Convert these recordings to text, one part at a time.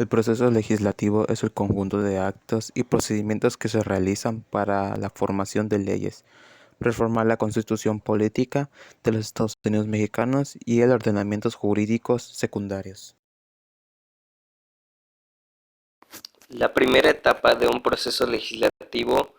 El proceso legislativo es el conjunto de actos y procedimientos que se realizan para la formación de leyes, reformar la constitución política de los Estados Unidos mexicanos y el ordenamiento jurídicos secundarios. La primera etapa de un proceso legislativo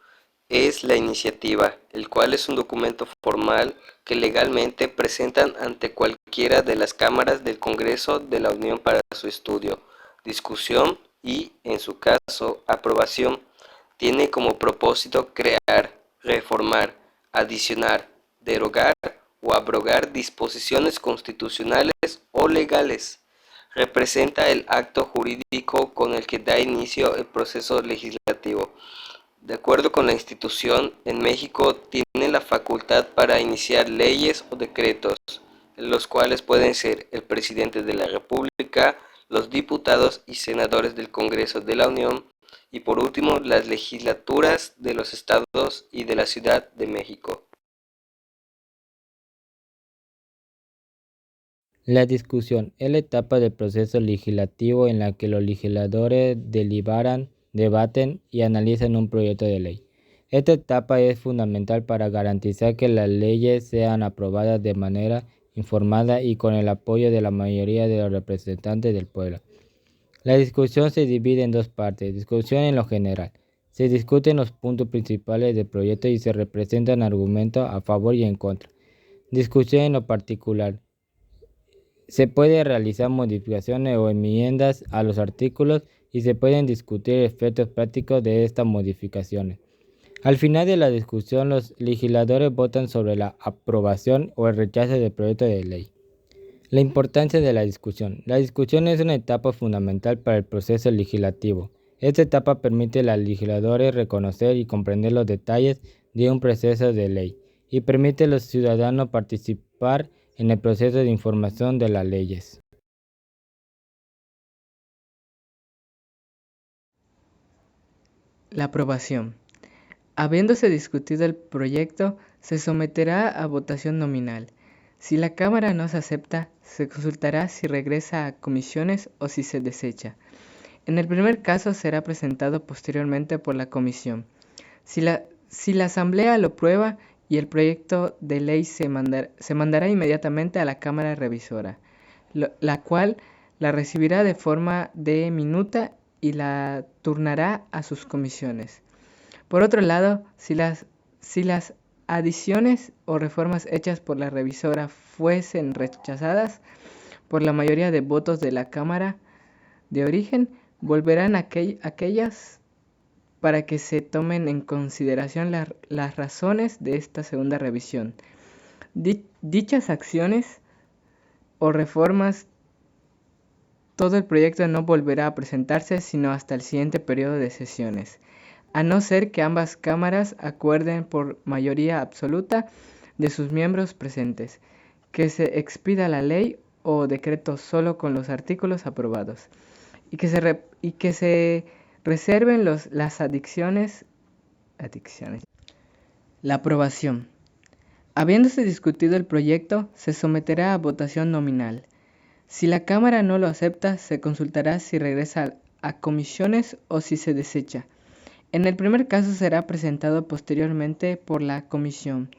es la iniciativa, el cual es un documento formal que legalmente presentan ante cualquiera de las cámaras del Congreso de la Unión para su estudio, discusión y, en su caso, aprobación. Tiene como propósito crear, reformar, adicionar, derogar o abrogar disposiciones constitucionales o legales. Representa el acto jurídico con el que da inicio el proceso legislativo. De acuerdo con la institución, en México tiene la facultad para iniciar leyes o decretos, los cuales pueden ser el presidente de la República, los diputados y senadores del Congreso de la Unión y por último las legislaturas de los estados y de la Ciudad de México. La discusión es la etapa del proceso legislativo en la que los legisladores deliberan, debaten y analizan un proyecto de ley. Esta etapa es fundamental para garantizar que las leyes sean aprobadas de manera informada y con el apoyo de la mayoría de los representantes del pueblo. La discusión se divide en dos partes. Discusión en lo general. Se discuten los puntos principales del proyecto y se representan argumentos a favor y en contra. Discusión en lo particular. Se pueden realizar modificaciones o enmiendas a los artículos y se pueden discutir efectos prácticos de estas modificaciones. Al final de la discusión, los legisladores votan sobre la aprobación o el rechazo del proyecto de ley. La importancia de la discusión. La discusión es una etapa fundamental para el proceso legislativo. Esta etapa permite a los legisladores reconocer y comprender los detalles de un proceso de ley y permite a los ciudadanos participar en el proceso de información de las leyes. La aprobación. Habiéndose discutido el proyecto, se someterá a votación nominal. Si la Cámara no se acepta, se consultará si regresa a comisiones o si se desecha. En el primer caso será presentado posteriormente por la comisión. Si la Asamblea lo aprueba y el proyecto de ley se mandará inmediatamente a la Cámara Revisora, la cual la recibirá de forma de minuta y la turnará a sus comisiones. Por otro lado, si las adiciones o reformas hechas por la revisora fuesen rechazadas por la mayoría de votos de la Cámara de origen, volverán aquellas para que se tomen en consideración las razones de esta segunda revisión. Dichas acciones o reformas, todo el proyecto no volverá a presentarse sino hasta el siguiente periodo de sesiones, a no ser que ambas cámaras acuerden por mayoría absoluta de sus miembros presentes, que se expida la ley o decreto solo con los artículos aprobados, y que se reserven las adicciones. La aprobación. Habiéndose discutido el proyecto, se someterá a votación nominal. Si la Cámara no lo acepta, se consultará si regresa a comisiones o si se desecha. En el primer caso será presentado posteriormente por la comisión.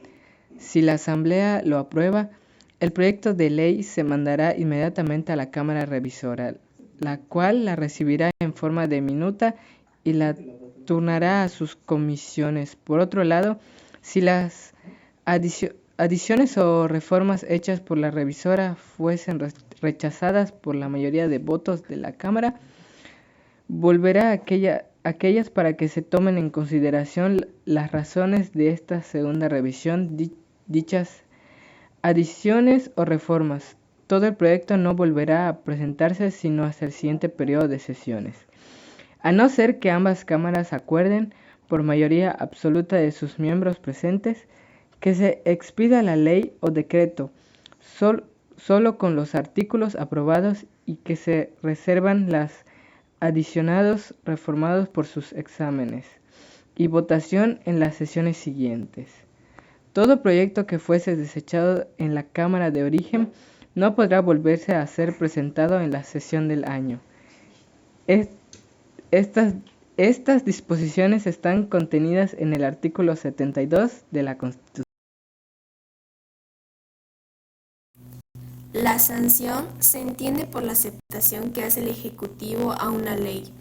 Si la Asamblea lo aprueba, el proyecto de ley se mandará inmediatamente a la Cámara Revisora, la cual la recibirá en forma de minuta y la turnará a sus comisiones. Por otro lado, si las adiciones o reformas hechas por la revisora fuesen rechazadas por la mayoría de votos de la Cámara, volverá aquellas para que se tomen en consideración las razones de esta segunda revisión. Dichas adiciones o reformas, todo el proyecto no volverá a presentarse sino hasta el siguiente periodo de sesiones, a no ser que ambas cámaras acuerden por mayoría absoluta de sus miembros presentes que se expida la ley o decreto solo con los artículos aprobados y que se reservan las adicionados reformados por sus exámenes y votación en las sesiones siguientes. Todo proyecto que fuese desechado en la Cámara de origen no podrá volverse a ser presentado en la sesión del año. Es- estas, estas disposiciones están contenidas en el artículo 72 de la Constitución. La sanción se entiende por la aceptación que hace el Ejecutivo a una ley.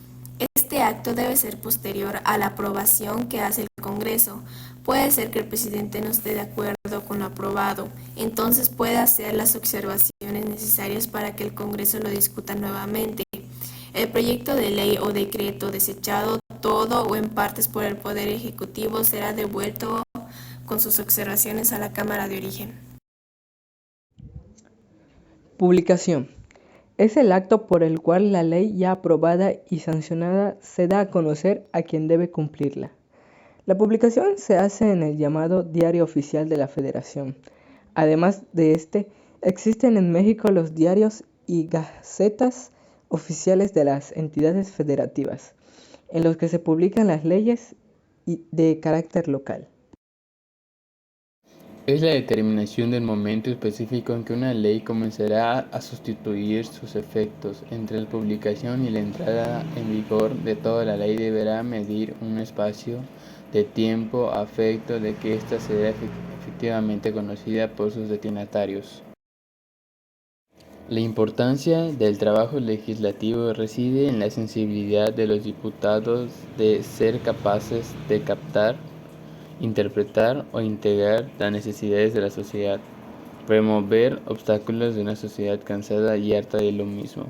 Este acto debe ser posterior a la aprobación que hace el Congreso. Puede ser que el presidente no esté de acuerdo con lo aprobado, entonces puede hacer las observaciones necesarias para que el Congreso lo discuta nuevamente. El proyecto de ley o decreto desechado todo o en partes por el Poder Ejecutivo será devuelto con sus observaciones a la Cámara de Origen. Publicación. Es el acto por el cual la ley ya aprobada y sancionada se da a conocer a quien debe cumplirla. La publicación se hace en el llamado Diario Oficial de la Federación. Además de este, existen en México los diarios y gacetas oficiales de las entidades federativas, en los que se publican las leyes de carácter local. Es la determinación del momento específico en que una ley comenzará a sustituir sus efectos. Entre la publicación y la entrada en vigor de toda la ley deberá medir un espacio de tiempo a efecto de que ésta sea efectivamente conocida por sus destinatarios. La importancia del trabajo legislativo reside en la sensibilidad de los diputados de ser capaces de captar, interpretar o integrar las necesidades de la sociedad, remover obstáculos de una sociedad cansada y harta de lo mismo.